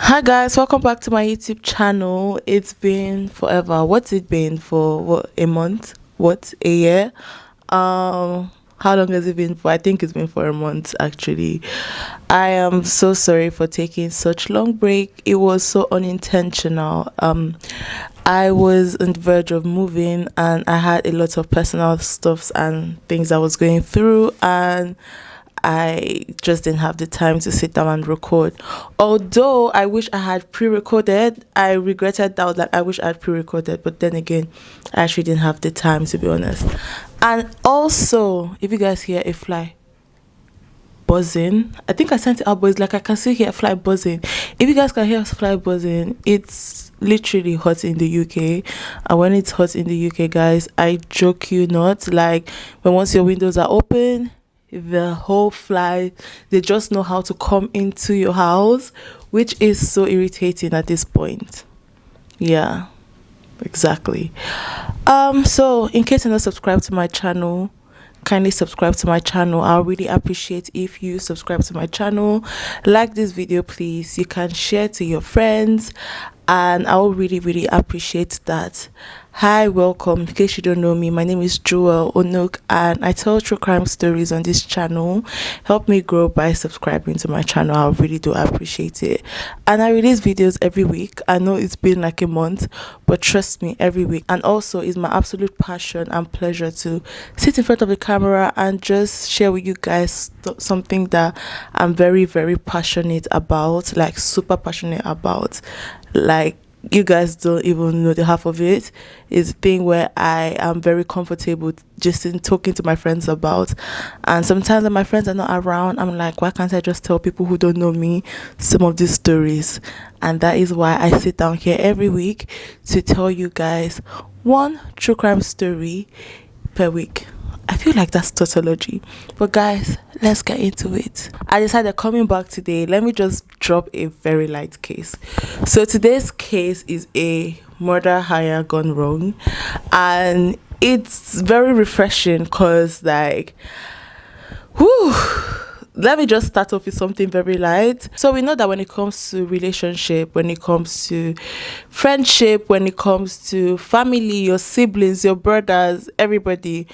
Hi guys, welcome back to my YouTube channel. It's been forever. What's it been for? What, a month? What, a year? How long has it been for? I think it's been for a month actually. I am so sorry for taking such long break. It was so unintentional. I was on the verge of moving and I had a lot of personal stuffs and things I was going through, and I just didn't have the time to sit down and record. Although I wish I had pre-recorded, I regretted that. Like, I wish I had pre-recorded, but then again, I actually didn't have the time, to be honest. And also, if you guys hear a fly buzzing, I think I sent it out, but it's like I can still hear a fly buzzing. If you guys can hear a fly buzzing, it's literally hot in the UK. And when it's hot in the UK, guys, I joke you not, like when once your windows are open, the whole fly, they just know how to come into your house, which is so irritating at this point. Yeah, exactly. So in case you're not subscribed to my channel, kindly subscribe to my channel. I'll really appreciate if you subscribe to my channel. Like this video, please. You can share to your friends, and I'll really appreciate that. Hi, welcome. In case you don't know me, my name is Joel Onuk, and I tell true crime stories on this channel. Help me grow by subscribing to my channel. I really do appreciate it. And I release videos every week. I know it's been like a month, but trust me, every week. And also, it's my absolute passion and pleasure to sit in front of the camera and just share with you guys something that I'm very passionate about, like super passionate about. Like, you guys don't even know the half of it. Is a thing where I am very comfortable just in talking to my friends about. And sometimes when my friends are not around, I'm like, why can't I just tell people who don't know me some of these stories? And that is why I sit down here every week to tell you guys one true crime story per week. I feel like that's tautology. But guys, let's get into it. I decided coming back today, let me just drop a very light case. So today's case is a murder hire gone wrong. And it's very refreshing because, like, whew, let me just start off with something very light. So we know that when it comes to relationship, when it comes to friendship, when it comes to family, your siblings, your brothers, everybody,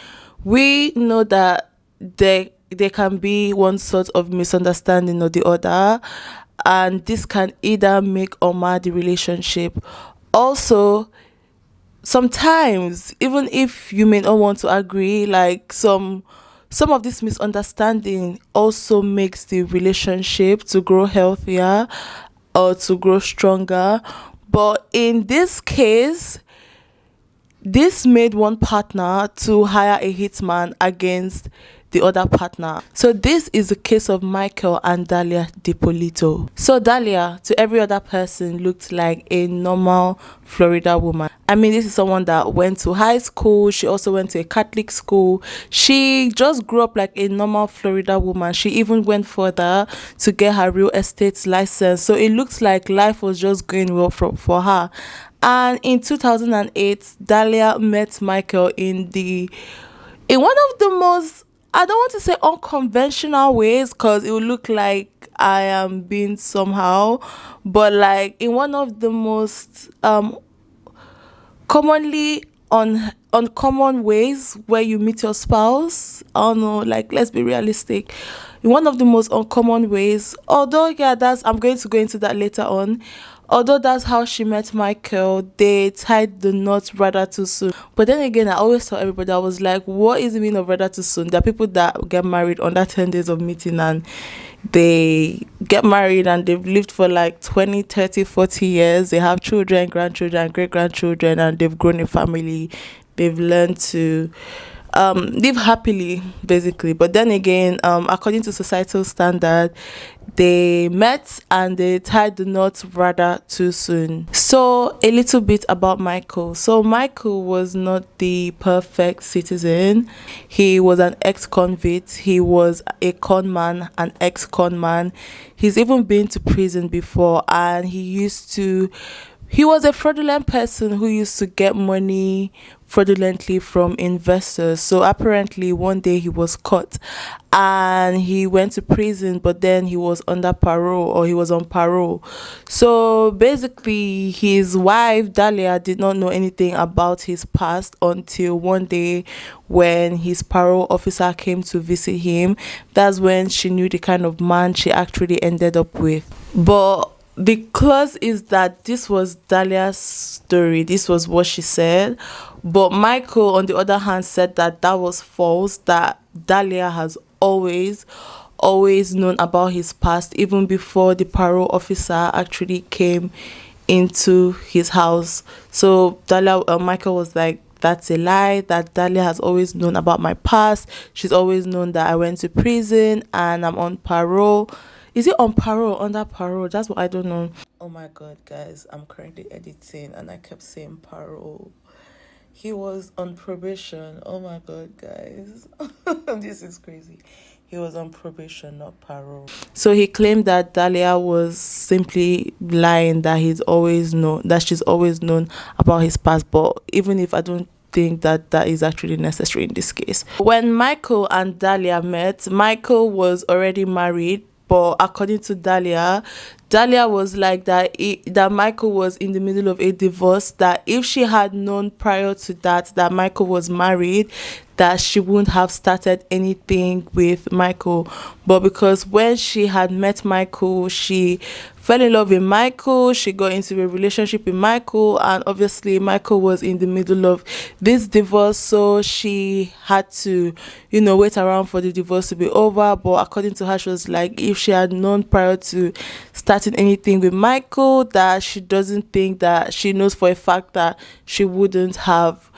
we know that there can be one sort of misunderstanding or the other, and this can either make or mar the relationship. Also, sometimes even if you may not want to agree, like some of this misunderstanding also makes the relationship to grow healthier or to grow stronger. But in this case, this made one partner to hire a hitman against the other partner. So this is the case of Michael and Dalia Dippolito. So Dalia, to every other person, looked like a normal Florida woman. I mean, this is someone that went to high school. She also went to a Catholic school. She just grew up like a normal Florida woman. She even went further to get her real estate license. So it looks like life was just going well for her. And in 2008, Dalia met Michael in one of the most, I don't want to say unconventional ways, because it would look like I am being somehow, but like in one of the most commonly uncommon ways where you meet your spouse. I don't know, like, let's be realistic. In one of the most uncommon ways, although I'm going to go into that later on. Although that's how she met Michael, they tied the knot rather too soon. But then again, I always tell everybody, I was like, what is the meaning of rather too soon? There are people that get married under 10 days of meeting, and they get married and they've lived for like 20, 30, 40 years. They have children, grandchildren, great-grandchildren, and they've grown a family. They've learned to live happily, basically. But then again, according to societal standard, they met and they tied the knot rather too soon. So a little bit about Michael. So Michael was not the perfect citizen. He was an ex-convict. He was a con man, an ex-con man. He's even been to prison before, and he used to He was a fraudulent person who used to get money fraudulently from investors. So apparently, one day he was caught and he went to prison, but then he was under parole, or he was on parole. So basically, his wife, Dalia, did not know anything about his past until one day when his parole officer came to visit him. That's when she knew the kind of man she actually ended up with. But the clause is that this was Dalia's story. This was what she said. But Michael, on the other hand, said that that was false, that Dalia has always known about his past, even before the parole officer actually came into his house. So Michael was like, that's a lie, that Dalia has always known about my past. She's always known that I went to prison and I'm on parole. Is it on parole or under parole? That's what I don't know. Oh my god, guys, I'm currently editing and I kept saying parole. He was on probation. Oh my god, guys. This is crazy. He was on probation, not parole. So he claimed that Dalia was simply lying, that she's always known about his past. But even if I don't think that that is actually necessary in this case. When Michael and Dalia met, Michael was already married, but according to Dalia was like that Michael was in the middle of a divorce, that if she had known prior to that Michael was married, that she wouldn't have started anything with Michael. But because when she had met Michael, she fell in love with Michael, she got into a relationship with Michael, and obviously Michael was in the middle of this divorce, so she had to, wait around for the divorce to be over. But according to her, she was like, if she had known prior to starting anything with Michael, that she doesn't think, that she knows for a fact that she wouldn't have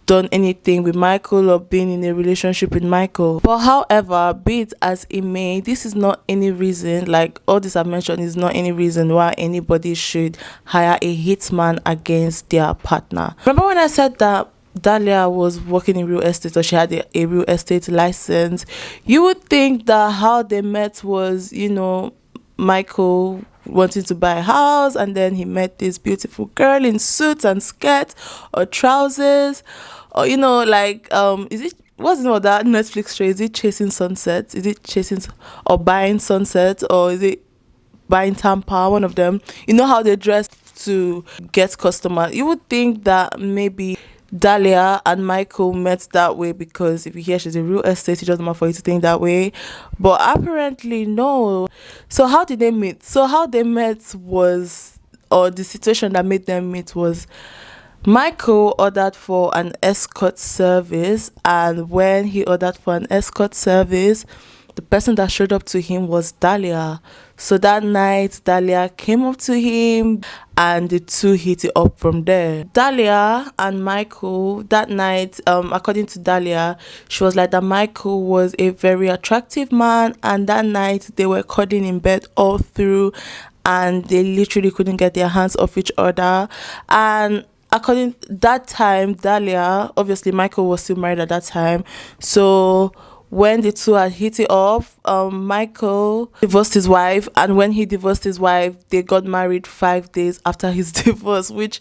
done anything with Michael or been in a relationship with Michael. But however, be it as it may, this is not any reason, like all this I've mentioned is not any reason why anybody should hire a hitman against their partner. Remember when I said that Dalia was working in real estate, or she had a real estate license? You would think that how they met was, Michael wanting to buy a house, and then he met this beautiful girl in suits and skirt or trousers, or is it, what's the name of that Netflix show? Is it Chasing Sunset? Is it Chasing or Buying Sunset, or is it Buying Tampa? One of them. You know how they dress to get customers. You would think that maybe Dalia and Michael met that way, because if you hear she's a real estate, it doesn't matter for you to think that way. But apparently, no. So how did they meet? So how they met was, or the situation that made them meet was, Michael ordered for an escort service, and when he ordered for an escort service, the person that showed up to him was Dalia. So that night, Dalia came up to him and the two hit it up from there. Dalia and Michael, that night, according to Dalia, she was like that Michael was a very attractive man, and that night they were cuddling in bed all through, and they literally couldn't get their hands off each other. And according that time, Dalia, obviously Michael was still married at that time, so when the two had hit it off, Michael divorced his wife, and when he divorced his wife, they got married 5 days after his divorce. Which,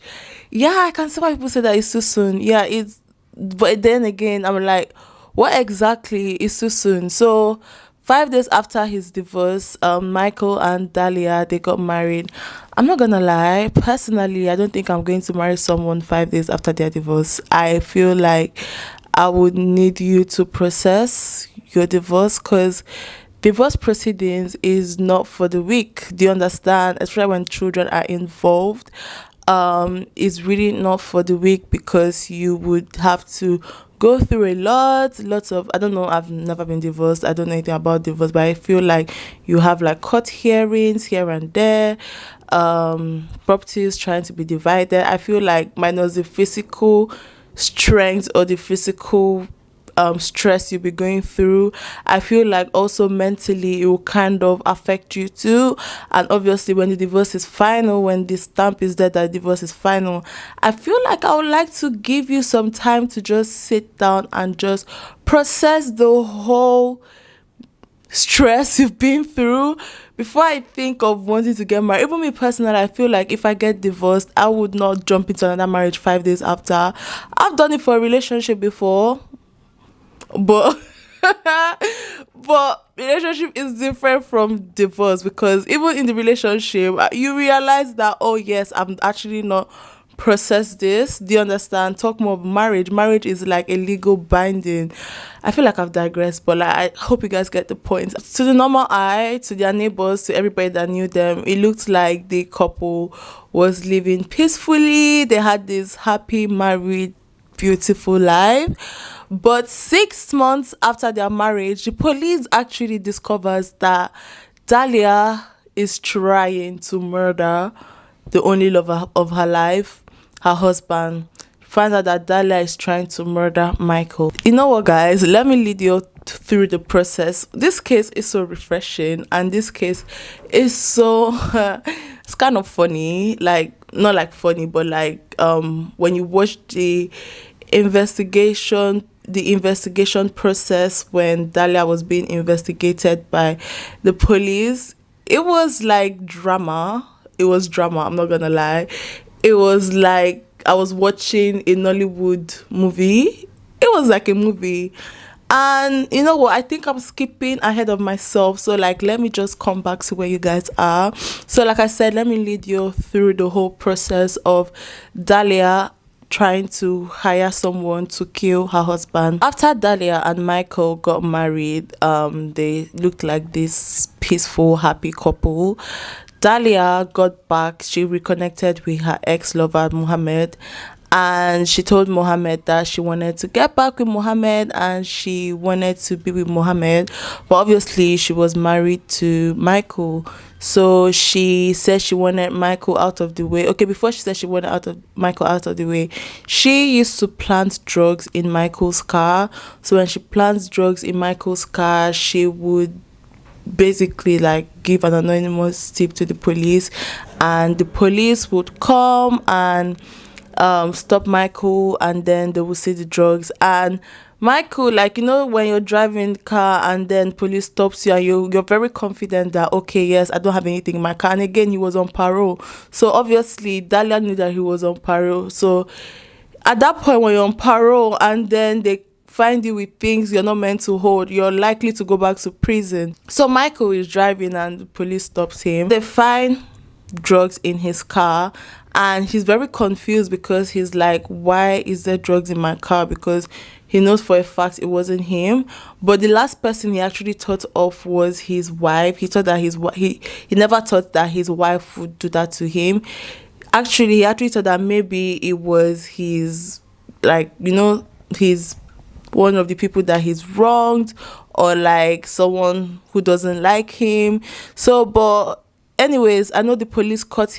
yeah, I can see why people say that it's too soon. Yeah, it's, but then again, I'm like, what exactly is too soon? So 5 days after his divorce, Michael and Dalia, they got married. I'm not gonna lie, personally, I don't think I'm going to marry someone 5 days after their divorce. I feel like I would need you to process your divorce, because divorce proceedings is not for the weak. Do you understand? Especially when children are involved. It's really not for the weak, because you would have to go through lots of, I don't know, I've never been divorced, I don't know anything about divorce, but I feel like you have like court hearings here and there, properties trying to be divided. I feel like minus the physical strength or the physical stress you'll be going through, I feel like also mentally it will kind of affect you too. And obviously when the divorce is final, when the stamp is there that the divorce is final, I feel like I would like to give you some time to just sit down and just process the whole stress you've been through before I think of wanting to get married. Even me personally, I feel like if I get divorced, I would not jump into another marriage 5 days after. I've done it for a relationship before, but but relationship is different from divorce, because even in the relationship you realize that, oh yes, I'm actually not process this. Do you understand? Talk more of marriage is like a legal binding. I feel like I've digressed, but like I hope you guys get the point. To the normal eye, to their neighbors, to everybody that knew them, it looked like the couple was living peacefully. They had this happy married beautiful life. But 6 months after their marriage, the police actually discovers that Dalia is trying to murder the only lover of her life, her husband. Finds out that Dalia is trying to murder Michael. You know what, guys? Let me lead you through the process. This case is so refreshing, and this case is so it's kind of funny. Like, not like funny, but like when you watch the investigation process when Dalia was being investigated by the police, it was like drama. It was drama, I'm not gonna lie. It was like I was watching a Nollywood movie. It was like a movie. And you know what? I think I'm skipping ahead of myself. So, like, let me just come back to where you guys are. So, like I said, let me lead you through the whole process of Dalia trying to hire someone to kill her husband. After Dalia and Michael got married, they looked like this peaceful, happy couple. Dalia got back, she reconnected with her ex-lover Mohammed, and she told Mohammed that she wanted to get back with Mohammed and she wanted to be with Mohammed. But obviously she was married to Michael. So she said she wanted Michael out of the way. Okay, before she said she wanted Michael out of the way, she used to plant drugs in Michael's car. So when she plants drugs in Michael's car, she would basically like give an anonymous tip to the police, and the police would come and stop Michael, and then they will see the drugs. And Michael, like, you know, when you're driving the car and then police stops you and you're very confident that, okay, yes, I don't have anything in my car. And again, he was on parole, so obviously Dalia knew that he was on parole. So at that point, when you're on parole and then they find you with things you're not meant to hold, you're likely to go back to prison. So Michael is driving and the police stops him. They find drugs in his car, and he's very confused because he's like, why is there drugs in my car? Because he knows for a fact it wasn't him. But the last person he actually thought of was his wife. He thought that he never thought that his wife would do that to him. Actually, he actually thought that maybe it was his, like, you know, his one of the people that he's wronged, or like someone who doesn't like him. So, but anyways, I know the police caught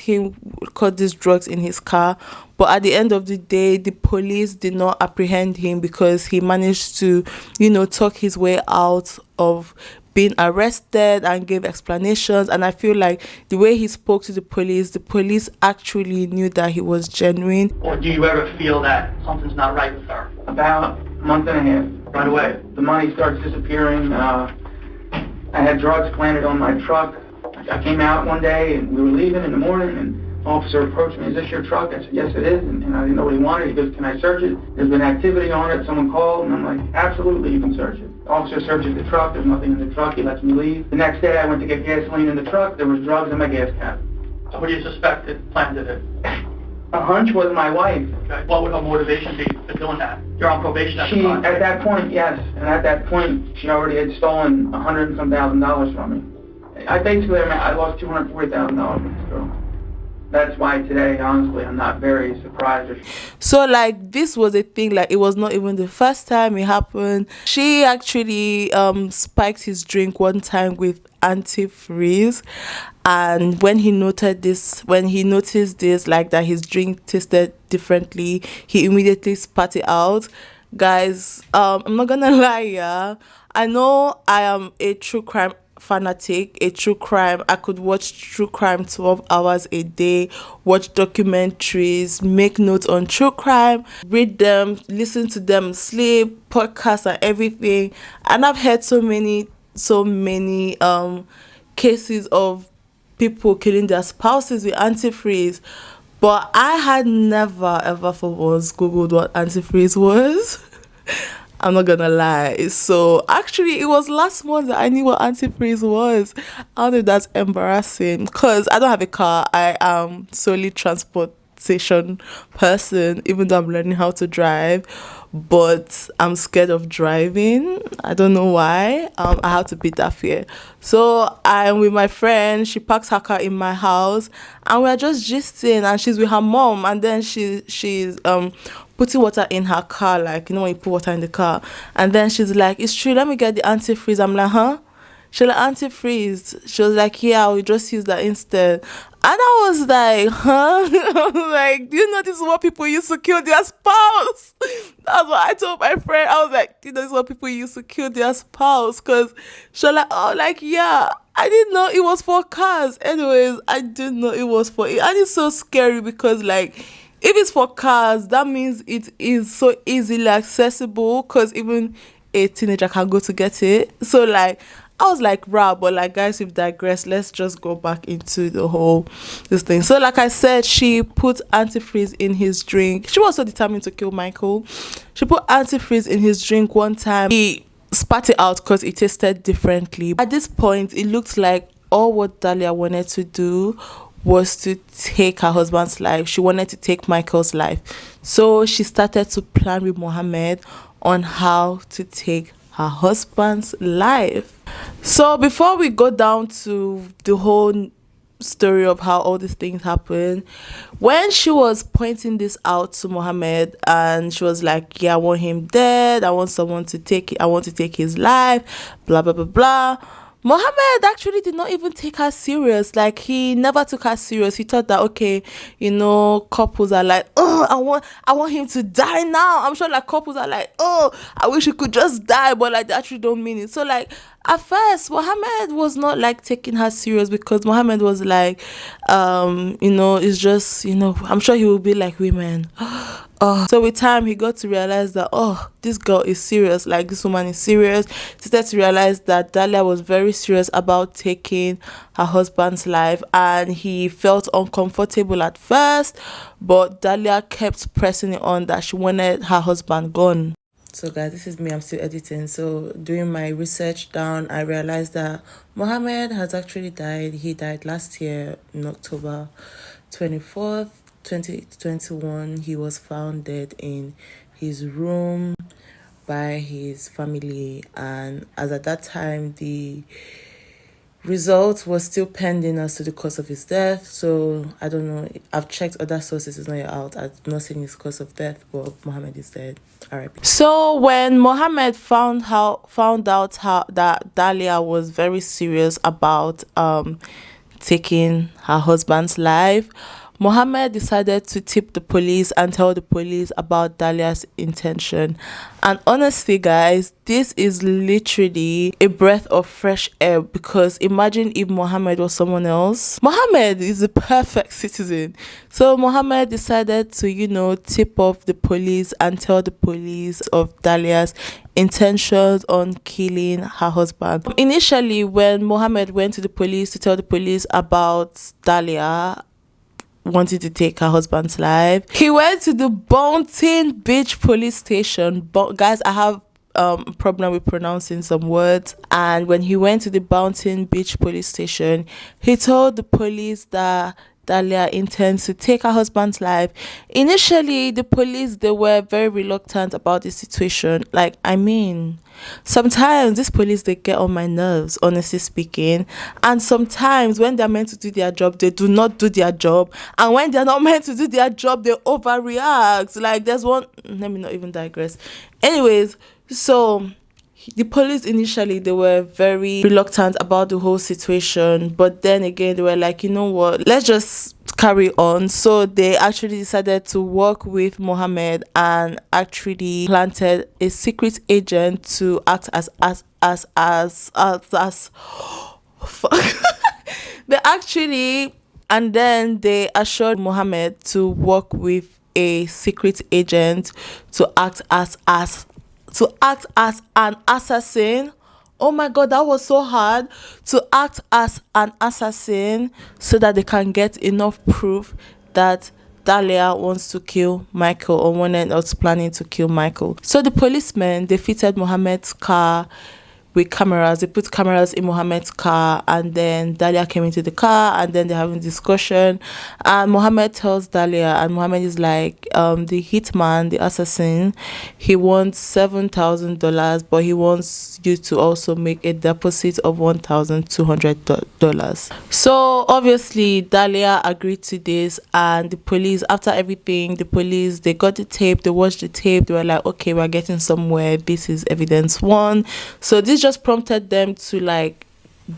these drugs in his car, but at the end of the day, the police did not apprehend him because he managed to, you know, talk his way out of being arrested and gave explanations. And I feel like the way he spoke to the police actually knew that he was genuine. Or do you ever feel that something's not right with her? About a month and a half. Right away. The money starts disappearing. I had drugs planted on my truck. I came out one day and we were leaving in the morning, and an officer approached me, is this your truck? I said, yes it is, and I didn't know what he wanted. He goes, can I search it? There's been activity on it, someone called, and I'm like, absolutely, you can search it. The officer searches the truck, there's nothing in the truck, he lets me leave. The next day I went to get gasoline in the truck, there was drugs in my gas cap. So what do you suspect it planted it? A hunch was my wife. Okay. What would her motivation be for doing that? You're on probation at the time. At that point, yes, and at that point she already had stolen $100 and some thousand from me. I lost $240,000 with this girl. That's why today, honestly, I'm not very surprised. So, like, this was a thing, like, it was not even the first time it happened. She actually spiked his drink one time with antifreeze, and when he noticed this, like, that his drink tasted differently, he immediately spat it out. Guys, I'm not gonna lie, yeah, I know I am a true crime fanatic. I could watch true crime 12 hours a day, watch documentaries, make notes on true crime, read them, listen to them, sleep, podcasts and everything. And I've heard so many so many cases of people killing their spouses with antifreeze, but I had never ever for once googled what antifreeze was. I'm not gonna lie. So actually, it was last month that I knew what antifreeze was. I don't know if that's embarrassing because I don't have a car. I am solely transportation person, even though I'm learning how to drive. But I'm scared of driving. I don't know why. I have to beat that fear. So I'm with my friend. She parks her car in my house, and we're just gisting. And she's with her mom, and then she's putting water in her car, like you know when you put water in the car, and then she's like, "It's true. Let me get the antifreeze." I'm like, "Huh?" She like antifreeze. She was like, "Yeah, I'll just use that instead." And I was like, "Huh?" I was like, "Do you know this is what people use to kill their spouse?" That's what I told my friend. I was like, "Do you know this is what people use to kill their spouse?" Because she was like, "Oh, like yeah." I didn't know it was for cars. Anyways, I didn't know it was for it. And it's so scary because like if it's for cars, that means it is so easily accessible because even a teenager can go to get it. So like I was like, "Rah," but like guys, we've digressed. Let's just go back into the whole this thing. So like I said, she put antifreeze in his drink. She was so determined to kill Michael. She put antifreeze in his drink one time. He spat it out because it tasted differently. At this point, it looked like all what Dalia wanted to do was to take her husband's life. She wanted to take Michael's life. So she started to plan with Mohammed on how to take her husband's life. So before we go down to the whole story of how all these things happen, when she was pointing this out to Mohammed and she was like, "Yeah, I want him dead. I want someone to take it. I want to take his life, blah blah blah blah." Mohammed actually did not even take her serious. Like he never took her serious. He thought that okay, couples are like, "Oh, I want him to die now." I'm sure like couples are like, "Oh, I wish he could just die," but like they actually don't mean it. So like at first, Mohammed was not like taking her serious because Mohammed was like, it's just I'm sure he will be like women. Oh, so with time he got to realize that this girl is serious, like this woman is serious. He started to realize that Dalia was very serious about taking her husband's life, and he felt uncomfortable at first, but Dalia kept pressing it on that she wanted her husband gone. So guys, this is me, I'm still editing. So doing my research down, I realized that Mohammed has actually died. He died last year in October 24th, 2021. He was found dead in his room by his family, and as at that time the result was still pending as to the cause of his death. So I don't know, I've checked other sources, it's not yet out. I'm not saying his cause of death, but Mohammed is dead. RIP. So when Mohammed found out how that Dalia was very serious about taking her husband's life, Mohammed decided to tip the police and tell the police about Dalia's intention. And honestly, guys, this is literally a breath of fresh air because imagine if Mohammed was someone else. Mohammed is the perfect citizen. So Mohammed decided to, tip off the police and tell the police of Dalia's intentions on killing her husband. Initially, when Mohammed went to the police to tell the police about Dalia wanted to take her husband's life, he went to the Bounty Beach police station. But guys, I have a problem with pronouncing some words, and when he went to the Bounty Beach police station, he told the police that Dalia intends to take her husband's life. Initially, the police, they were very reluctant about the situation. Like, I mean, sometimes these police, they get on my nerves, honestly speaking. And sometimes when they're meant to do their job, they do not do their job. And when they're not meant to do their job, they overreact. Like, there's one, let me not even digress. Anyways, so the police initially, they were very reluctant about the whole situation, but then again they were like, you know what, let's just carry on. So they actually decided to work with Mohammed and actually planted a secret agent to act as fuck. They actually, and then they assured Mohammed to work with a secret agent to act as an assassin Oh my god, that was so hard, to act as an assassin so that they can get enough proof that Dalia wants to kill Michael, or wanted or was planning to kill Michael. So the policemen, they fitted Mohammed's car with cameras. They put cameras in Mohammed's car, and then Dalia came into the car, and then they're having discussion. And Mohammed tells Dalia, and Mohammed is like, the hitman, the assassin, he wants $7,000, but he wants you to also make a deposit of $1,200. So obviously Dalia agreed to this, and the police, after everything, the police, they got the tape, they watched the tape, they were like, okay, we're getting somewhere, this is evidence one. So this just prompted them to like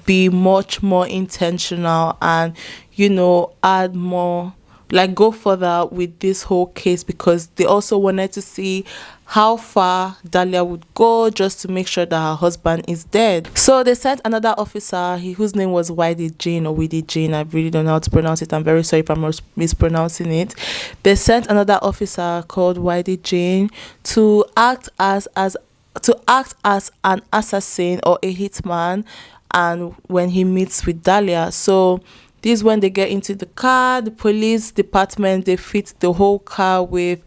be much more intentional and, you know, add more, like go further with this whole case, because they also wanted to see how far Dalia would go just to make sure that her husband is dead. So they sent another officer, whose name was Whitey Jane or Whitey Jane. I really don't know how to pronounce it. I'm very sorry if I'm mispronouncing it. They sent another officer called Whitey Jane to act as an assassin or a hitman, and when he meets with Dalia. So this, when they get into the car, the police department, they fit the whole car with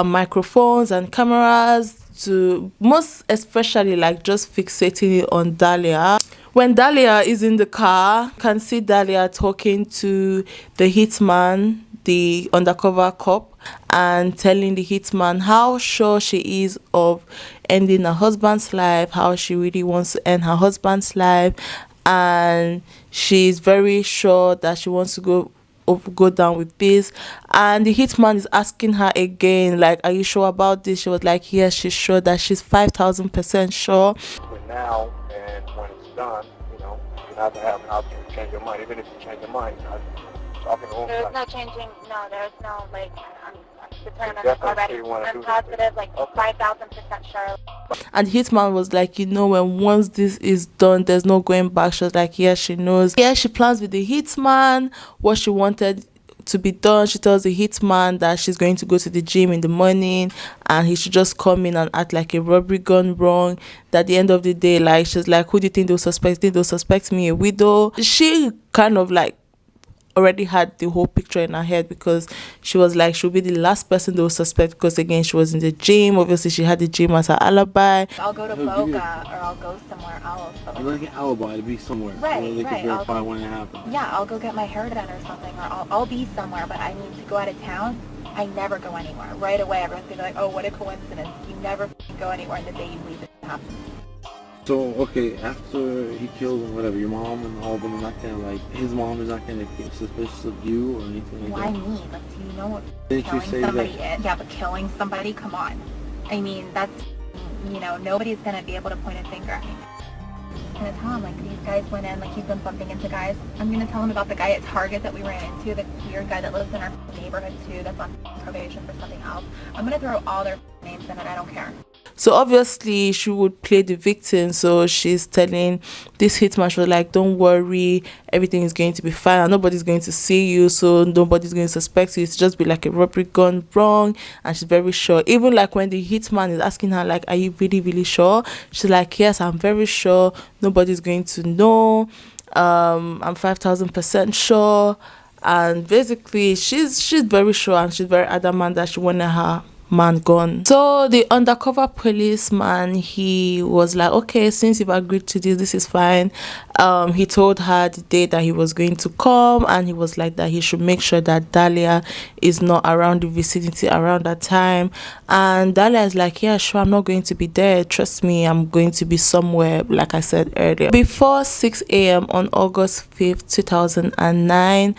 microphones and cameras, to most especially like just fixating it on Dalia. When Dalia is in the car, you can see Dalia talking to the hitman, the undercover cop, and telling the hitman how sure she is of ending her husband's life, how she really wants to end her husband's life, and she's very sure that she wants to go down with this. And the hitman is asking her again, like, are you sure about this? She was like, yes, she's sure, that she's 5,000% sure. Between now and when it's done, you know, you have to have an option to change your mind. Even if you change your mind, I'm talking to There's no changing, no, there's no, like, I'm determined definitely already. wanna do I'm this positive, like, Okay. 5,000% sure. And the hitman was like, you know, when once this is done, there's no going back. She was like, yes, she knows. Yeah, she plans with the hitman what she wanted to be done. She tells the hitman that she's going to go to the gym in the morning, and he should just come in and act like a robbery gone wrong. That at the end of the day, like, she's like, who do you think they'll suspect? Think they'll suspect me, a widow? She kind of like already had the whole picture in her head, because she was like, she'll be the last person they will suspect, because again, she was in the gym. Obviously she had the gym as her alibi. I'll go to Boca, or I'll go somewhere else. But Like an alibi to be somewhere. Right, They right, can I'll verify go- when it happened. yeah, I'll go get my hair done or something, or I'll be somewhere, but I need to go out of town. I never go anywhere. Right away, everyone's gonna be like, oh, what a coincidence. You never go anywhere, and the day you leave, it happens. So, okay, after he kills him, whatever, your mom and all of them are not gonna, like, his mom is not gonna get suspicious of you or anything like Why that? me? Like, do you know what Didn't you killing say somebody that? is? Yeah, but killing somebody, come on. I mean, that's, you know, nobody's gonna be able to point a finger at me. I'm gonna tell him, like, these guys went in, like, he's been bumping into guys. I'm gonna tell him about the guy at Target that we ran into, the weird guy that lives in our neighborhood too, that's on probation for something else. I'm gonna throw all their names in it, I don't care. So obviously she would play the victim. So she's telling this hitman, she was like, don't worry, everything is going to be fine, and nobody's going to see you, so nobody's going to suspect you. It's just be like a robbery gone wrong. And she's very sure. Even like when the hitman is asking her, like, are you really, really sure? She's like, yes, I'm very sure. Nobody's going to know. I'm 5,000% sure. And basically she's very sure, and she's very adamant that she wanted her man gone. So the undercover policeman, he was like, okay, since you've agreed to this is fine. He told her the day that he was going to come, and he was like that he should make sure that Dalia is not around the vicinity around that time. And Dalia is like, yeah, sure, I'm not going to be there, trust me, I'm going to be somewhere, like I said earlier. Before 6 a.m. on August 5th 2009,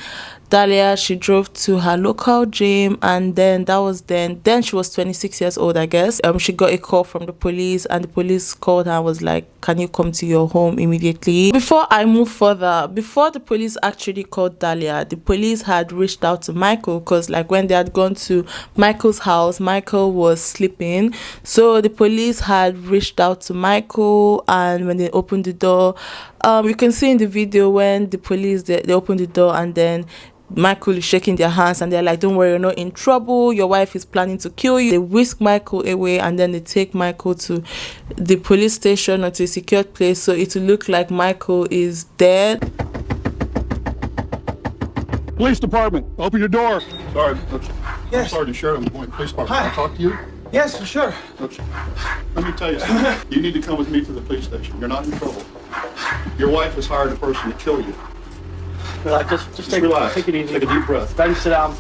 Dalia, she drove to her local gym, and then then she was 26 years old, I guess. She got a call from the police, and the police called her and was like, can you come to your home immediately? Before I move further, before the police actually called Dalia, the police had reached out to Michael, because like when they had gone to Michael's house, Michael was sleeping. So the police had reached out to Michael, and when they opened the door, you can see in the video when the police, they opened the door, and then Michael is shaking their hands and they're like, don't worry, you're not in trouble, your wife is planning to kill you. They whisk Michael away and then they take Michael to the police station or to a secured place, so it will look like Michael is dead. Police department, open your door. Sorry, Yes. Sergeant Sheridan, Point Police Department. Hi. Can I talk to you? Yes, for sure. Let me tell you something. You need to come with me to the police station. You're not in trouble. Your wife has hired a person to kill you. Relax, just take, relax. take it easy. Take a deep breath. Then sit down.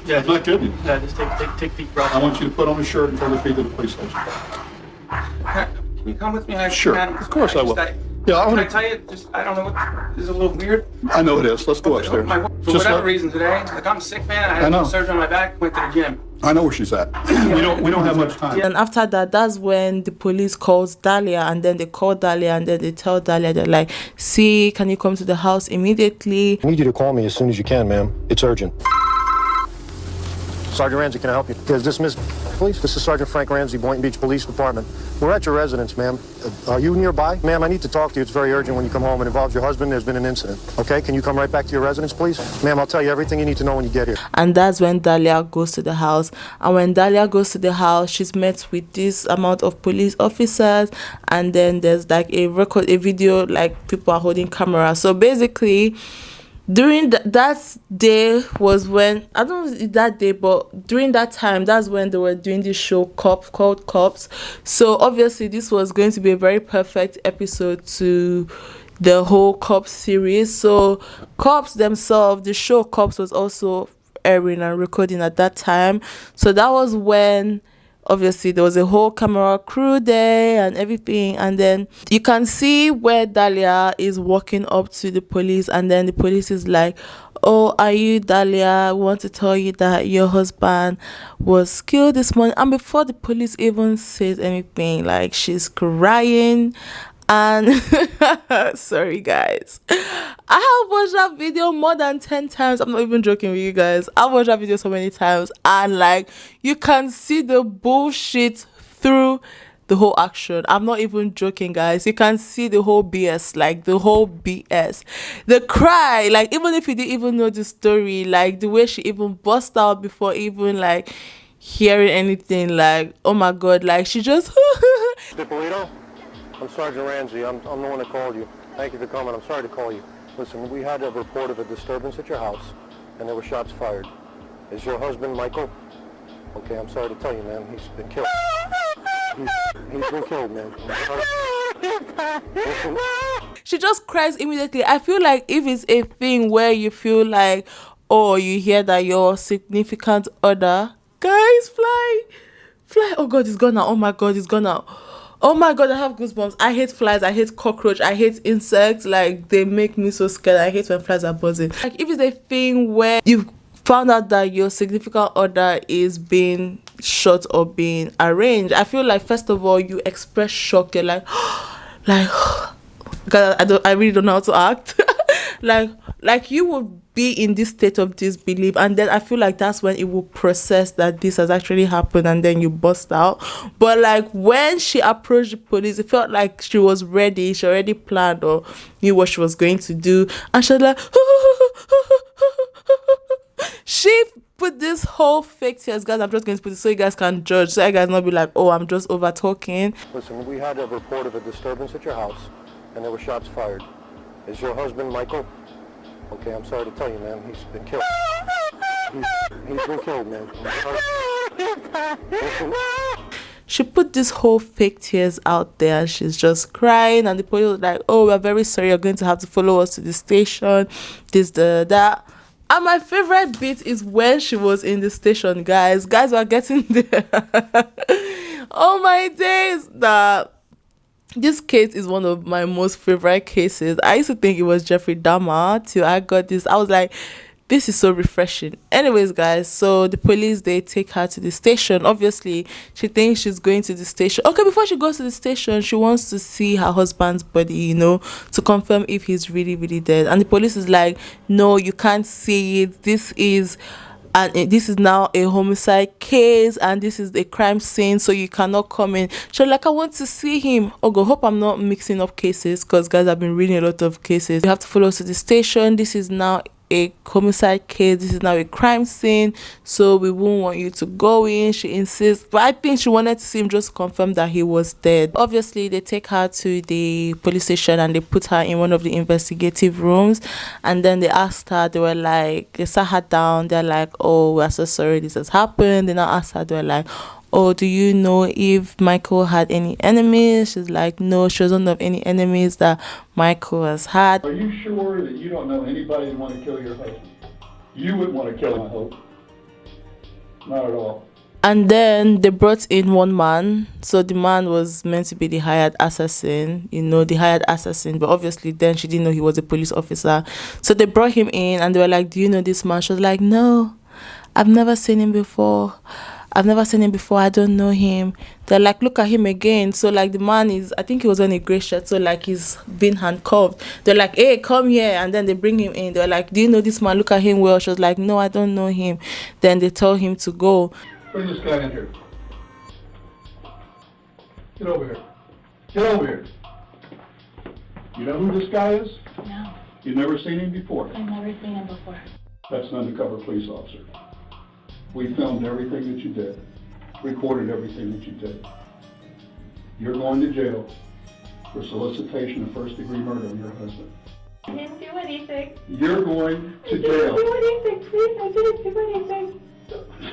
Yeah, I'm not kidding you. yeah, just take deep breaths. I want you to put on a shirt and come with me to the police station. Can you come with me? Sure. Madam? Of course I will. Just, Yeah, I Can I want to. tell you, just, I don't know what, this is a little weird. I know it is. Let's go upstairs. For Just whatever let- reason today, like I'm sick, man. I I had know. surgery on my back, went to the gym. I know where she's at. We don't have much time. And after that, that's when the police calls Dalia, and then they call Dalia and then they tell Dalia, they're like, see, can you come to the house immediately? I need you to call me as soon as you can, ma'am. It's urgent. Sergeant Ramsey, can I help you? Is this Miss Police? This is Sergeant Frank Ramsey, Boynton Beach Police Department. We're at your residence, ma'am. Are you nearby? Ma'am, I need to talk to you. It's very urgent when you come home. It involves your husband. There's been an incident. Okay, can you come right back to your residence, please? Ma'am, I'll tell you everything you need to know when you get here. And that's when Dalia goes to the house. And when Dalia goes to the house, she's met with this amount of police officers, and then there's like a video, like people are holding cameras. So basically, during that day was when, I don't know if it's that day, but during that time, that's when they were doing this show called Cops. So obviously this was going to be a very perfect episode to the whole Cops series. So Cops themselves, the show Cops was also airing and recording at that time. So that was when obviously there was a whole camera crew there and everything, and then you can see where Dalia is walking up to the police, and then the police is like, oh, are you Dalia? We want to tell you that your husband was killed this morning. And before the police even says anything, like, she's crying. And sorry guys, I have watched that video more than 10 times. I'm not even joking with you guys. I've watched that video so many times, and like, you can see the bullshit through the whole action. I'm not even joking, guys. You can see the whole BS, like the whole BS. The cry, like, even if you didn't even know the story, like the way she even burst out before even like hearing anything, like, oh my god, like she just Dippolito? I'm Sergeant Ramsey. I'm the one that called you. Thank you for coming. I'm sorry to call you. Listen, we had a report of a disturbance at your house, and there were shots fired. Is your husband Michael? Okay, I'm sorry to tell you, man. He's been killed. He's been killed, man. Listen. She just cries immediately. I feel like if it's a thing where you feel like, oh, you hear that your significant other, guys, fly, oh god, it's gone now. Oh my god, it's gone now. Oh my god, I have goosebumps. I hate flies, I hate cockroach, I hate insects. Like, they make me so scared. I hate when flies are buzzing. Like, if it's a thing where you found out that your significant other is being shot or being arranged, I feel like, first of all, you express shock. You're like, like, God, I really don't know how to act. like you would be in this state of disbelief, and then I feel like that's when it will process that this has actually happened, and then you bust out. But like, when she approached the police, it felt like she was ready. She already planned or knew what she was going to do, and she was like she put this whole fake tears, guys. I'm just going to put it so you guys can judge, so you guys not be like, oh, I'm just over talking. Listen, we had a report of a disturbance at your house, and there were shots fired. Is your husband Michael? Okay, I'm sorry to tell you, man. He's been killed. He's been killed, man. Listen. She put this whole fake tears out there. She's just crying, and the police was like, oh, we're very sorry, you're going to have to follow us to the station, that. And my favorite bit is when she was in the station, guys were getting there. Oh my days. This case is one of my most favorite cases. I used to think it was Jeffrey Dahmer till I got this. I was like, this is so refreshing. Anyways, guys, so the police, they take her to the station. Obviously, she thinks she's going to the station. Okay, before she goes to the station, she wants to see her husband's body, to confirm if he's really, really dead. And the police is like, no, you can't see it. This is and this is now a homicide case, and this is a crime scene, so you cannot come in. She was like, I want to see him. Oh God, hope I'm not mixing up cases, because guys, I've been reading a lot of cases. You have to follow us to the station. This is now a homicide case, this is now a crime scene, so we won't want you to go in. She insists, but I think she wanted to see him just confirm that he was dead. Obviously, they take her to the police station and they put her in one of the investigative rooms, and then they asked her, they sat her down, they're like, oh, we're so sorry this has happened. They now asked her, they were like, oh, do you know if Michael had any enemies? She's like, no, she doesn't know any enemies that Michael has had. Are you sure that you don't know anybody who want to kill your husband? You wouldn't want to kill him, I hope. Not at all. And then they brought in one man. So the man was meant to be the hired assassin, but obviously then she didn't know he was a police officer. So they brought him in and they were like, do you know this man? She was like, no, I've never seen him before. I don't know him. They're like, look at him again. So like the man is, I think he was on a gray shirt, so like he's been handcuffed. They're like, hey, come here. And then they bring him in. They're like, do you know this man? Look at him well. She was like, no, I don't know him. Then they told him to go. Bring this guy in here. Get over here. Get over here. You know who this guy is? No, You've never seen him before? I've never seen him before. That's an undercover police officer. We filmed everything that you did, recorded everything that you did. You're going to jail for solicitation of first-degree murder on your husband. I didn't do anything. You're going to I jail. didn't do anything, please. I didn't do anything.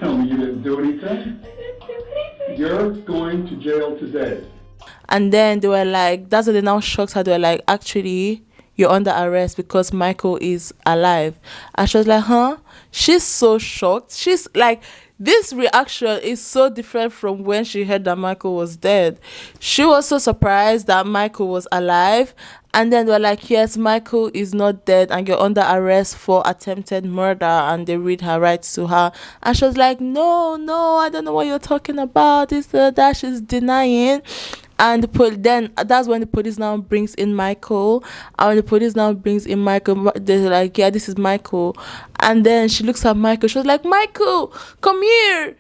Tell me you didn't do anything? I didn't do anything. You're going to jail today. And then they were like, that's what they now shocked her. They were like, actually, you're under arrest because Michael is alive. And she was like, huh? She's so shocked. She's like, this reaction is so different from when she heard that Michael was dead. She was so surprised that Michael was alive. And then they were like, yes, Michael is not dead and you're under arrest for attempted murder. And they read her rights to her. And she was like, no, I don't know what you're talking about. This, that. She's denying. And then that's when the police now brings in Michael. And when the police now brings in Michael, they're like, yeah, this is Michael. And then she looks at Michael. She was like, Michael, come here.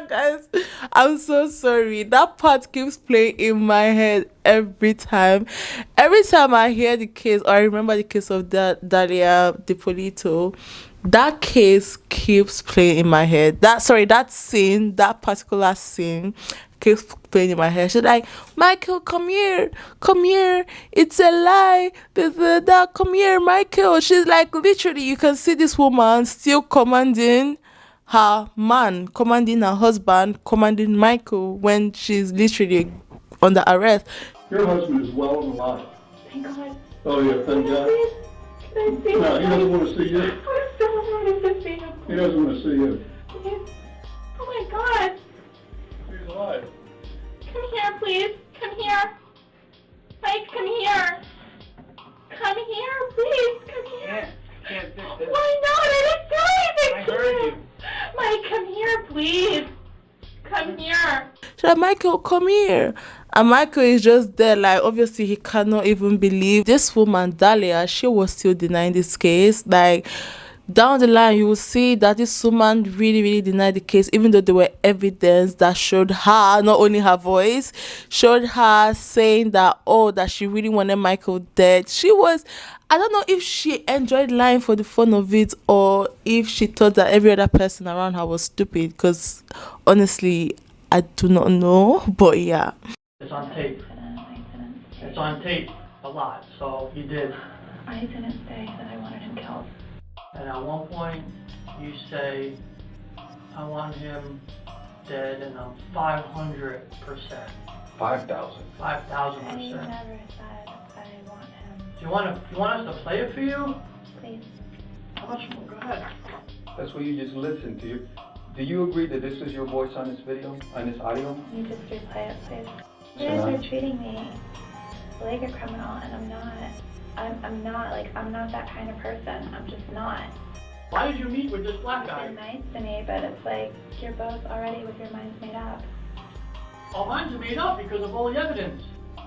Guys, I'm so sorry. That part keeps playing in my head every time. Every time I hear the case, or I remember the case of Dalia Dippolito, that case keeps playing in my head. That particular scene keeps playing in my head. She's like, Michael, come here. It's a lie. That. Come here, Michael. She's like, literally, you can see this woman still commanding her husband, commanding Michael when she's literally under arrest. Your husband is well and alive. Thank God. Oh yeah, thank God. Can I see him? No, he doesn't want to see you. I so wanted to see him. He doesn't want to see you. Please. Oh my God. He's alive. Come here, please. Come here. Mike, come here. Come here, please. Come here. Can't fix this. Why not? I didn't do anything I to heard you. Mike, come here, please. Come here. She's like, Michael, come here. And Michael is just there, like, obviously he cannot even believe this woman, Dalia, she was still denying this case. Like, down the line, you will see that this woman really, really denied the case, even though there were evidence that showed her, not only her voice, showed her saying that, that she really wanted Michael dead. I don't know if she enjoyed lying for the fun of it or if she thought that every other person around her was stupid, because honestly, I do not know, but yeah. It's on tape. It's on tape a lot, so you did. I didn't say that I wanted him killed. And at one point, you say, I want him dead, and I'm 500%. 5,000. 5,000%. I never said I want him. Do you want us to play it for you? Please. How much more? Go ahead. That's what you just listened to. Do you agree that this is your voice on this video, on this audio? You just replay it, please. You guys are treating me like a criminal, and I'm not. I'm not that kind of person. I'm just not. Why did you meet with this black guy? You've been nice to me, but it's like you're both already with your minds made up. All mine's are made up because of all the evidence. I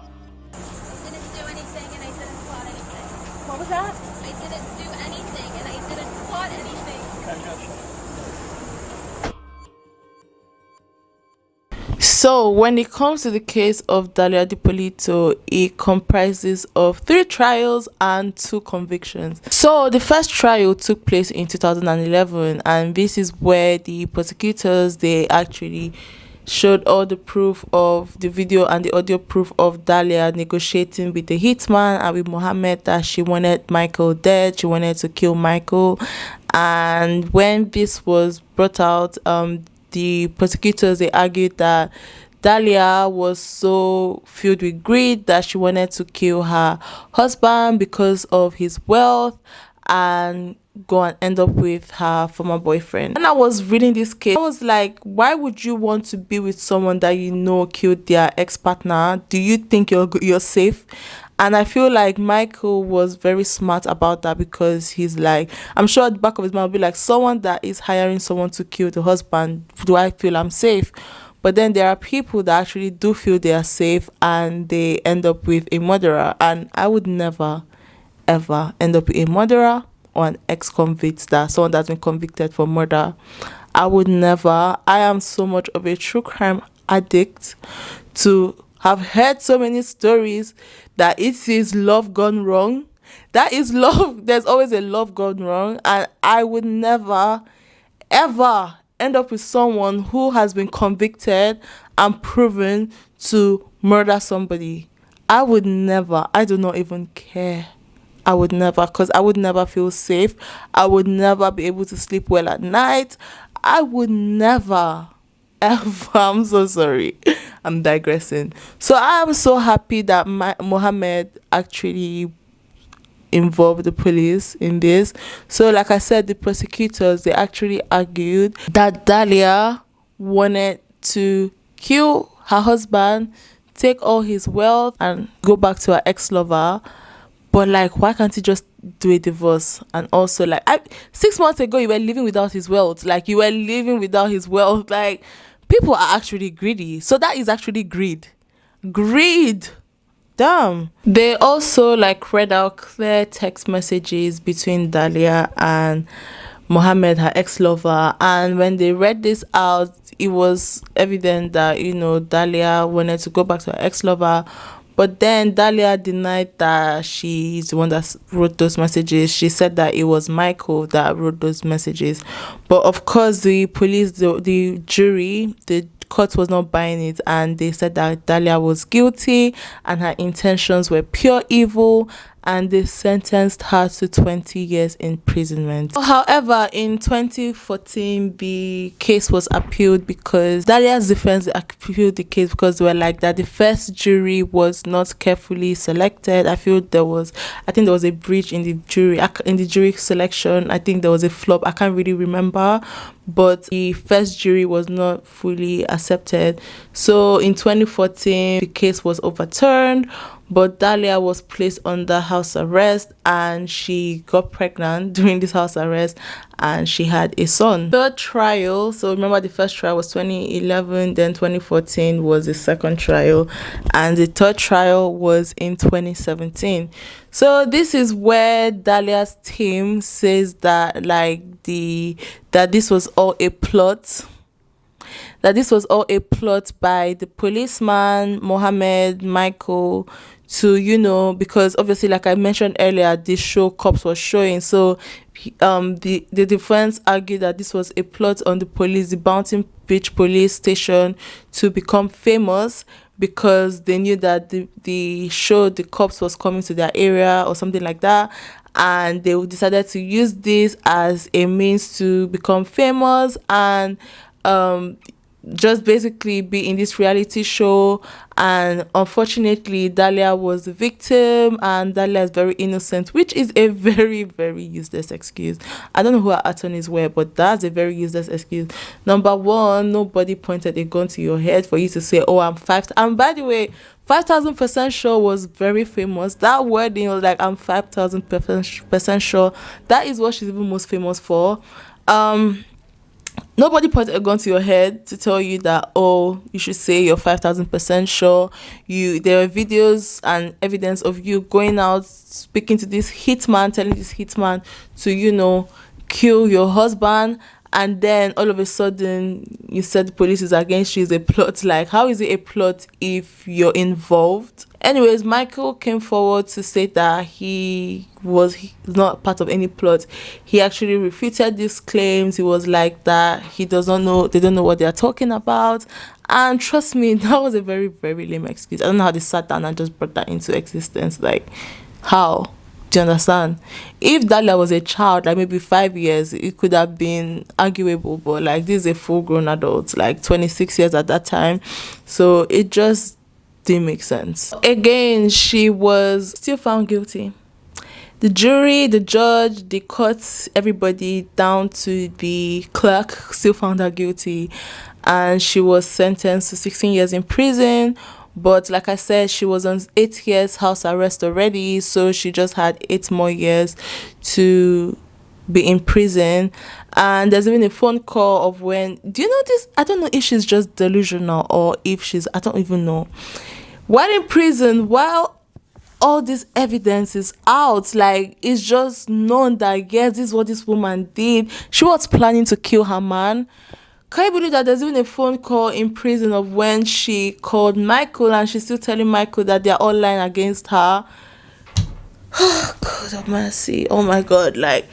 didn't do anything and I didn't plot anything. What was that? I didn't do anything and I didn't caught anything. So when it comes to the case of Dalia Dippolito, it comprises of 3 trials and 2 convictions. So the first trial took place in 2011, and this is where the prosecutors, they actually showed all the proof of the video and the audio proof of Dalia negotiating with the hitman and with Mohammed that she wanted Michael dead, she wanted to kill Michael. And when this was brought out, the prosecutors, they argued that Dalia was so filled with greed that she wanted to kill her husband because of his wealth and go and end up with her former boyfriend. When I was reading this case, I was like, why would you want to be with someone that you know killed their ex-partner? Do you think you're safe? And I feel like Michael was very smart about that, because he's like, I'm sure at the back of his mind will be like, someone that is hiring someone to kill the husband, do I feel I'm safe? But then there are people that actually do feel they are safe and they end up with a murderer. And I would never, ever end up with a murderer or an ex-convict, that someone that's been convicted for murder. I would never. I am so much of a true crime addict to have heard so many stories that it is love gone wrong. That is love. There's always a love gone wrong. And I would never, ever end up with someone who has been convicted and proven to murder somebody. I would never. I do not even care. I would never, because I would never feel safe. I would never be able to sleep well at night. I would never, ever. I'm so sorry. I'm digressing. So I am so happy that Mohammed actually involved the police in this. So like I said, the prosecutors, they actually argued that Dalia wanted to kill her husband, take all his wealth and go back to her ex-lover. But like, why can't he just do a divorce? And also, like, 6 months ago you were living without his wealth. Like, you were living without his wealth. Like, people are actually greedy. So that is actually greed. Damn. They also like read out clear text messages between Dalia and Mohammed, her ex-lover. And when they read this out, it was evident that, Dalia wanted to go back to her ex-lover. But then Dalia denied that she's the one that wrote those messages. She said that it was Michael that wrote those messages. But of course, the police, the jury, the court was not buying it, and they said that Dalia was guilty and her intentions were pure evil, and they sentenced her to 20 years imprisonment. However, in 2014, the case was appealed because Dalia's defense appealed the case because they were like that the first jury was not carefully selected. I think there was a breach in the jury selection. I think there was a flop. I can't really remember, but the first jury was not fully accepted. So in 2014, the case was overturned, but Dalia was placed under house arrest and she got pregnant during this house arrest and she had a son. Third trial, so remember the first trial was 2011, then 2014 was the second trial, and the third trial was in 2017. So this is where Dalia's team says that that this was all a plot. That this was all a plot by the policeman, Mohammed, Michael, to, because obviously, like I mentioned earlier, this show Cops was showing. So the defense argued that this was a plot on the Bounty Beach police station to become famous, because they knew that the show The Cops was coming to their area or something like that, and they decided to use this as a means to become famous and just basically be in this reality show. And unfortunately, Dalia was the victim, and Dalia is very innocent, which is a very, very useless excuse. I don't know who our attorneys were, but that's a very useless excuse. Number one, nobody pointed a gun to your head for you to say, oh, I'm 5. And by the way, 5,000% sure was very famous. That wording was like, I'm 5,000% sure. That is what she's even most famous for. Nobody pointed a gun to your head to tell you that, oh, you should say you're 5,000% sure. There are videos and evidence of you going out, speaking to this hitman, telling this hitman to, kill your husband, and then all of a sudden you said the police is against you is a plot. Like, how is it a plot if you're involved? Anyways, Michael came forward to say that he's not part of any plot. He actually refuted these claims. He was like that he does not know, they don't know what they are talking about. And trust me, that was a very, very lame excuse. I don't know how they sat down and just brought that into existence. Like, how? Do you understand? If Dalia was a child, like maybe 5 years, it could have been arguable. But like, this is a full-grown adult, like 26 years at that time. So it just didn't make sense. Again, she was still found guilty. The jury, the judge, the court, everybody down to the clerk still found her guilty. And she was sentenced to 16 years in prison. But like I said, she was on 8 years house arrest already. So she just had 8 more years to be in prison. And there's even a phone call of when, do you know this? I don't know if she's just delusional or if she's, I don't even know. While in prison, while all this evidence is out, like, it's just known that, yes, this is what this woman did. She was planning to kill her man. Can you believe that there's even a phone call in prison of when she called Michael and she's still telling Michael that they're all lying against her? Oh, God of mercy. Oh, my God. Like,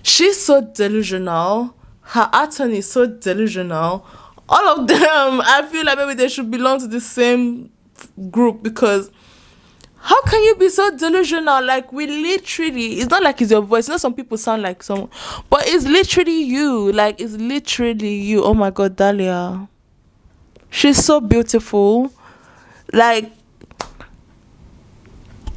she's so delusional. Her attorney is so delusional. All of them, I feel like maybe they should belong to the same group, because how can you be so delusional? Like, we literally, it's not like it's your voice. You know, some people sound like someone, but it's literally you. Like, it's literally you. Oh my God, Dalia. She's so beautiful. Like,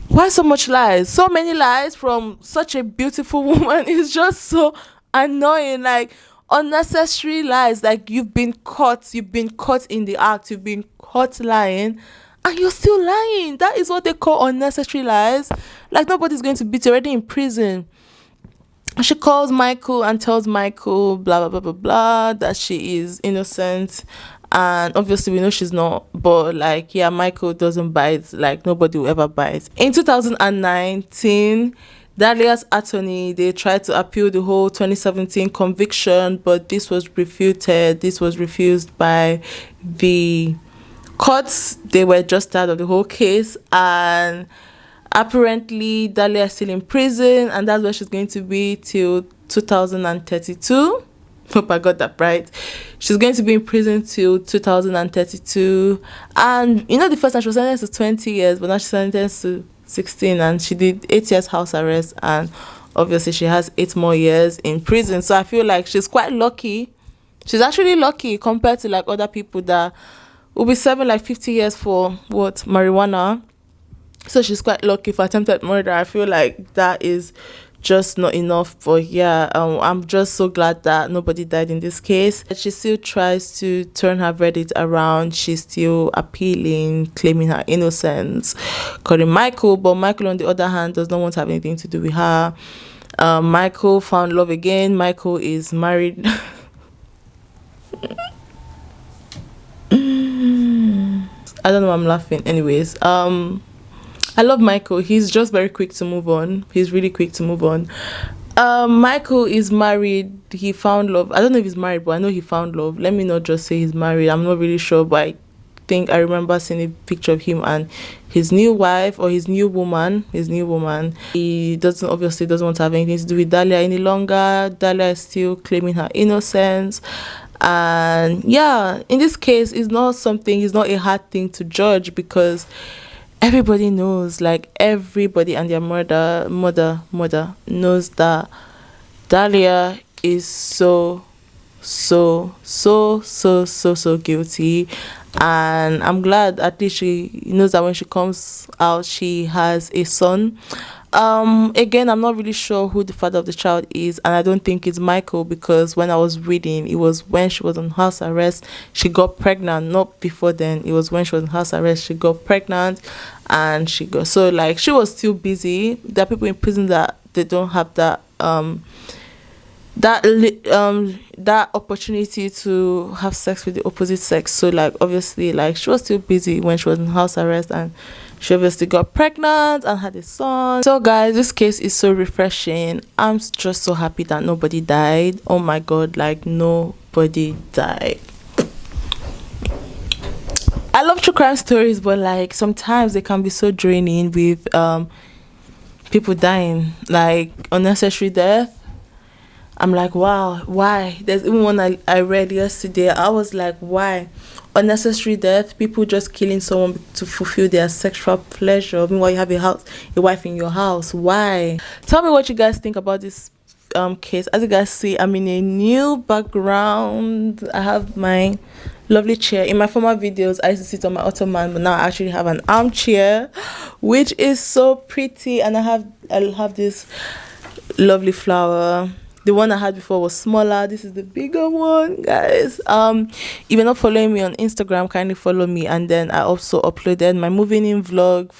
why so much lies? So many lies from such a beautiful woman. It's just so annoying. Like, unnecessary lies. Like, you've been caught in the act, you've been caught lying, and you're still lying. That is what they call unnecessary lies. Like, nobody's going to beat you, already in prison. She calls Michael and tells Michael blah blah blah blah blah that she is innocent, and obviously we know she's not. But like, yeah, Michael doesn't bite. Like, nobody will ever bite. In 2019, Dalia's attorney, they tried to appeal the whole 2017 conviction, but this was refuted. This was refused by the courts. They were just out of the whole case, and apparently Dalia is still in prison, and that's where she's going to be till 2032. Hope I got that right. She's going to be in prison till 2032. And you know, the first time she was sentenced to 20 years, but now she's sentenced to 16, and she did 8 years house arrest, and obviously she has 8 more years in prison. So I feel like she's quite lucky. She's actually lucky compared to like other people that will be serving like 50 years for what, marijuana. So she's quite lucky for attempted murder. I feel like that is just not enough. But yeah, I'm just so glad that nobody died in this case. She still tries to turn her verdict around. She's still appealing, claiming her innocence, calling Michael. But Michael, on the other hand, does not want to have anything to do with her. Michael found love again. Michael is married. I don't know why I'm laughing. Anyways, I love Michael. He's just very quick to move on. He's really quick to move on. Michael is married. He found love. I don't know if he's married, but I know he found love. Let me not just say he's married. I'm not really sure, but I think I remember seeing a picture of him and his new wife, or his new woman. He obviously doesn't want to have anything to do with Dalia any longer. Dalia is still claiming her innocence. And yeah, in this case, it's not a hard thing to judge, because everybody knows, like, everybody and their mother knows that Dalia is so guilty. And I'm glad at least she knows that when she comes out, she has a son. Again, I'm not really sure who the father of the child is, and I don't think it's Michael, because when I was reading, it was when she was on house arrest, she got pregnant. Not before then. It was when she was on house arrest, she got pregnant, and she was still busy. There are people in prison that they don't have that opportunity to have sex with the opposite sex. So like, obviously, like, she was still busy when she was in house arrest, and She obviously got pregnant and had a son. So guys, this case is so refreshing. I'm just so happy that nobody died. Oh my god, like nobody died. I love true crime stories, but like sometimes they can be so draining with people dying, like unnecessary death. I'm like, wow, why? There's even one I read yesterday. I was like, why? Unnecessary death, people just killing someone to fulfill their sexual pleasure. Meanwhile, you have a wife in your house. Why? Tell me what you guys think about this case. As you guys see, I'm in a new background. I have my lovely chair. In my former videos, I used to sit on my ottoman, but now I actually have an armchair, which is so pretty. And I'll have this lovely flower. The one I had before was smaller. This is the bigger one, guys. If you're not following me on Instagram, kindly follow me. And then I also uploaded my moving in vlog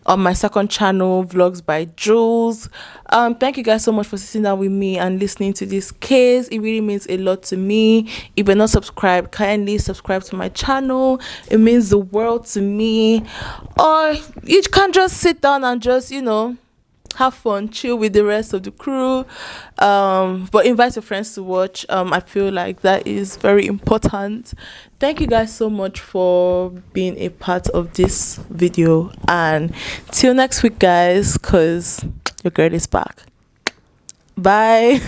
on my second channel, Vlogs by Jules. Thank you guys so much for sitting down with me and listening to this case. It really means a lot to me. If you're not subscribed, kindly subscribe to my channel. It means the world to me. Or you can just sit down and just, have fun, chill with the rest of the crew, but invite your friends to watch. I feel like that is very important. Thank you guys so much for being a part of this video, and till next week guys, because your girl is back. Bye.